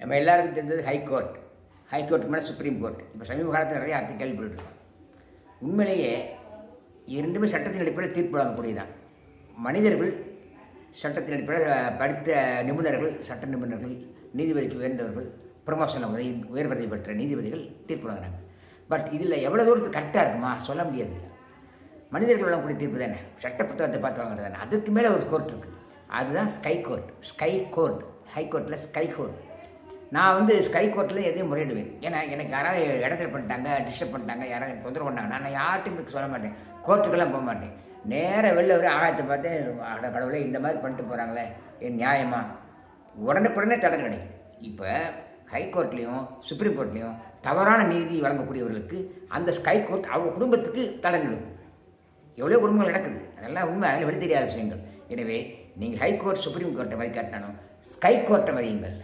நம்ம எல்லாருக்கும் தெரிஞ்சது ஹைகோர்ட். ஹைகோர்ட்டுக்கு மேலே சுப்ரீம் கோர்ட். இப்போ சமீப காலத்தில் நிறைய அர்த்தம் கேள்விப்பட்டுருக்கோம். உண்மையிலேயே இரண்டுமே சட்டத்தின் அடிப்படையில் தீர்ப்பு வழங்கக்கூடியதான். மனிதர்கள் சட்டத்தின் அடிப்படையில் படித்த நிபுணர்கள், சட்ட நிபுணர்கள், நீதிபதிக்கு உயர்ந்தவர்கள், ப்ரமோஷன் உயர் பதவி பெற்ற நீதிபதிகள் தீர்ப்பு வழங்குறாங்க. பட் இதில் எவ்வளோ தூரத்துக்கு கரெக்டாக இருக்குமா சொல்ல முடியாது. மனிதர்கள் வழங்கக்கூடிய தீர்ப்பு தானே, சட்ட புத்தகத்தை பார்த்து வாங்குறது தானே. அதுக்கு மேலே ஒரு கோர்ட் இருக்குது, அதுதான் ஸ்கை கோர்ட். ஸ்கை கோர்ட், ஹைகோர்ட்டில் ஸ்கை கோர்ட். நான் ஸ்கை கோர்ட்டில் எதையும் முறையிடுவேன். ஏன்னா எனக்கு யாராவது இடத்துல பண்ணிட்டாங்க, டிஸ்டர்ப் பண்ணிட்டாங்க, யாராவது தொந்தரவு பண்ணாங்க, நான் யார்ட்டையும் சொல்ல மாட்டேன், கோர்ட்டுக்கெல்லாம் போக மாட்டேன். நேராக வெளில வர ஆகாயத்தை பார்த்து, கடவுளே இந்த மாதிரி பண்ணிட்டு போகிறாங்களே, என் நியாயமா, உடனுக்குடனே தடை கிடைக்கும். இப்போ ஹைகோர்ட்லேயும் சுப்ரீம் கோர்ட்லேயும் தவறான நீதி வழங்கக்கூடியவர்களுக்கு அந்த ஸ்கை கோர்ட் அவங்க குடும்பத்துக்கு தடை நடக்கும். எவ்வளோ குடும்பங்கள் நடக்குது, அதெல்லாம் உண்மை, அதில் வெளி தெரியாத விஷயங்கள். எனவே நீங்கள் ஹைகோர்ட் சுப்ரீம் கோர்ட்டை மதிக்காட்டினாலும் ஸ்கை கோர்ட்டை மதியுங்கள்.